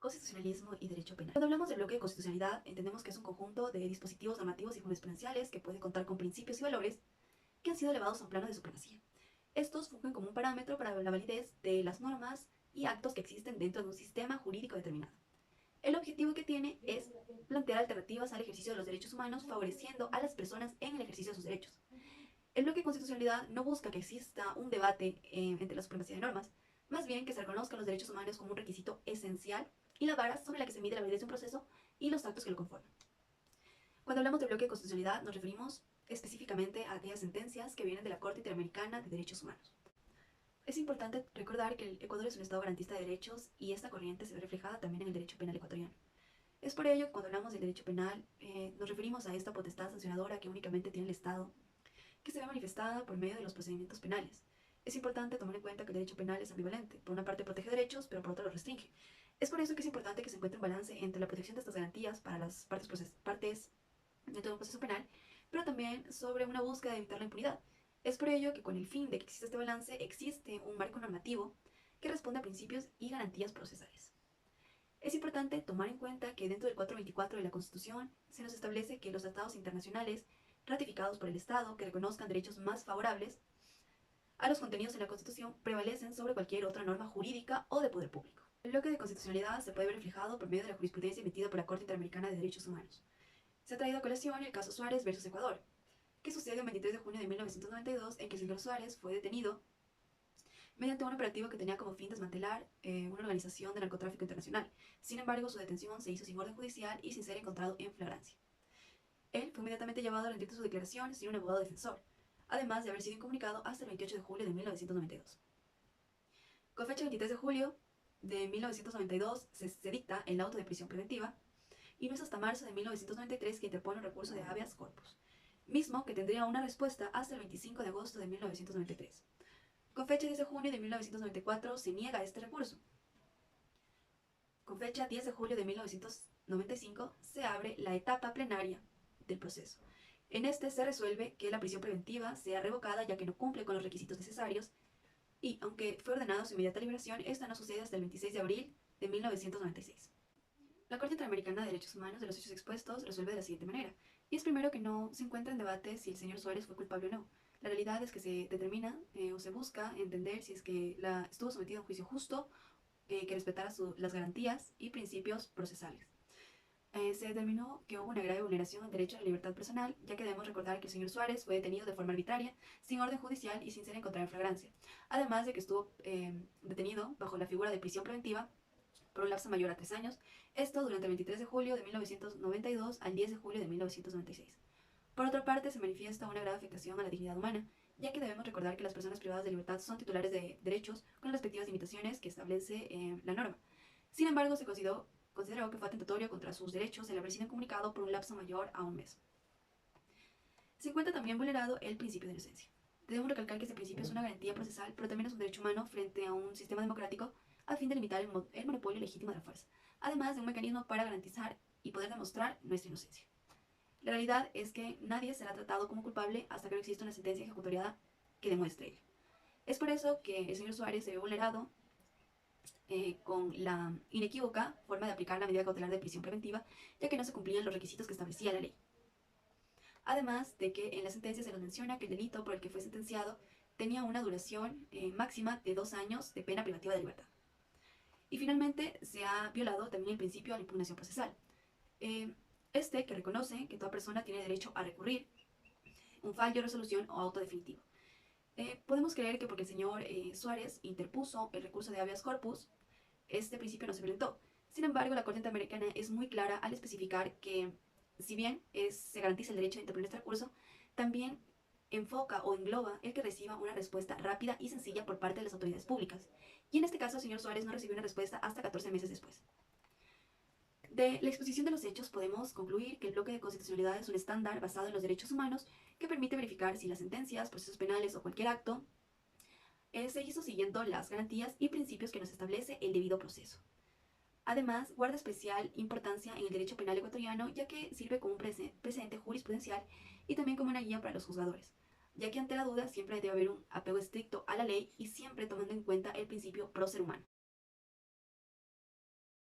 Constitucionalismo y derecho penal. Cuando hablamos del bloque de constitucionalidad, entendemos que es un conjunto de dispositivos normativos y jurisprudenciales que puede contar con principios y valores que han sido elevados a un plano de supremacía. Estos fungen como un parámetro para la validez de las normas y actos que existen dentro de un sistema jurídico determinado. El objetivo que tiene es plantear alternativas al ejercicio de los derechos humanos, favoreciendo a las personas en el ejercicio de sus derechos. El bloque de constitucionalidad no busca que exista un debate entre la supremacía de normas, más bien que se reconozcan los derechos humanos como un requisito esencial y la vara sobre la que se mide la validez de un proceso y los actos que lo conforman. Cuando hablamos de bloque de constitucionalidad nos referimos específicamente a aquellas sentencias que vienen de la Corte Interamericana de Derechos Humanos. Es importante recordar que el Ecuador es un Estado garantista de derechos y esta corriente se ve reflejada también en el derecho penal ecuatoriano. Es por ello que cuando hablamos del derecho penal nos referimos a esta potestad sancionadora que únicamente tiene el Estado, que se ve manifestada por medio de los procedimientos penales. Es importante tomar en cuenta que el derecho penal es ambivalente. Por una parte protege derechos, pero por otra los restringe. Es por eso que es importante que se encuentre un balance entre la protección de estas garantías para las partes dentro de un proceso penal, pero también sobre una búsqueda de evitar la impunidad. Es por ello que con el fin de que exista este balance existe un marco normativo que responde a principios y garantías procesales. Es importante tomar en cuenta que dentro del 424 de la Constitución se nos establece que los tratados internacionales ratificados por el Estado que reconozcan derechos más favorables a los contenidos en la Constitución prevalecen sobre cualquier otra norma jurídica o de poder público. El bloque de constitucionalidad se puede ver reflejado por medio de la jurisprudencia emitida por la Corte Interamericana de Derechos Humanos. Se ha traído a colación el caso Suárez versus Ecuador, que sucede el 23 de junio de 1992 en que el señor Suárez fue detenido mediante un operativo que tenía como fin desmantelar una organización de narcotráfico internacional. Sin embargo, su detención se hizo sin orden judicial y sin ser encontrado en flagrancia. Él fue inmediatamente llevado a rendir su declaración sin un abogado defensor, además de haber sido incomunicado hasta el 28 de julio de 1992. Con fecha 23 de julio de 1992 se dicta el auto de prisión preventiva y no es hasta marzo de 1993 que interpone un recurso de habeas corpus, mismo que tendría una respuesta hasta el 25 de agosto de 1993. Con fecha 10 de junio de 1994 se niega este recurso. Con fecha 10 de julio de 1995 se abre la etapa plenaria del proceso. En este se resuelve que la prisión preventiva sea revocada ya que no cumple con los requisitos necesarios y, aunque fue ordenada su inmediata liberación, esta no sucede hasta el 26 de abril de 1996. La Corte Interamericana de Derechos Humanos de los hechos expuestos resuelve de la siguiente manera, y es primero que no se encuentra en debate si el señor Suárez fue culpable o no. La realidad es que se determina o se busca entender si es que estuvo sometido a un juicio justo que respetara las garantías y principios procesales. Se determinó que hubo una grave vulneración del derecho a la libertad personal, ya que debemos recordar que el señor Suárez fue detenido de forma arbitraria, sin orden judicial y sin ser encontrado en flagrancia, además de que estuvo detenido bajo la figura de prisión preventiva por un lapso mayor a 3 años, esto durante el 23 de julio de 1992 al 10 de julio de 1996. Por otra parte, se manifiesta una grave afectación a la dignidad humana, ya que debemos recordar que las personas privadas de libertad son titulares de derechos con las respectivas limitaciones que establece la norma. Sin embargo, se consideró que fue atentatorio contra sus derechos el haber sido incomunicado por un lapso mayor a un mes. Se encuentra también vulnerado el principio de inocencia. Debemos recalcar que este principio es una garantía procesal, pero también es un derecho humano frente a un sistema democrático a fin de limitar el monopolio legítimo de la fuerza, además de un mecanismo para garantizar y poder demostrar nuestra inocencia. La realidad es que nadie será tratado como culpable hasta que no exista una sentencia ejecutoriada que demuestre ello. Es por eso que el señor Suárez se ve vulnerado con la inequívoca forma de aplicar la medida cautelar de prisión preventiva, ya que no se cumplían los requisitos que establecía la ley. Además de que en la sentencia se nos menciona que el delito por el que fue sentenciado tenía una duración máxima de 2 años de pena privativa de libertad. Y finalmente se ha violado también el principio de la impugnación procesal. Este que reconoce que toda persona tiene derecho a recurrir un fallo, resolución o auto definitivo. Podemos creer que porque el señor Suárez interpuso el recurso de habeas corpus, este principio no se violentó. Sin embargo, la Corte Interamericana es muy clara al especificar que, si bien se garantiza el derecho de interponer este recurso, también enfoca o engloba el que reciba una respuesta rápida y sencilla por parte de las autoridades públicas. Y en este caso, el señor Suárez no recibió una respuesta hasta 14 meses después. De la exposición de los hechos podemos concluir que el bloque de constitucionalidad es un estándar basado en los derechos humanos que permite verificar si las sentencias, procesos penales o cualquier acto se hizo siguiendo las garantías y principios que nos establece el debido proceso. Además, guarda especial importancia en el derecho penal ecuatoriano, ya que sirve como un precedente jurisprudencial y también como una guía para los juzgadores, ya que ante la duda siempre debe haber un apego estricto a la ley y siempre tomando en cuenta el principio pro ser humano.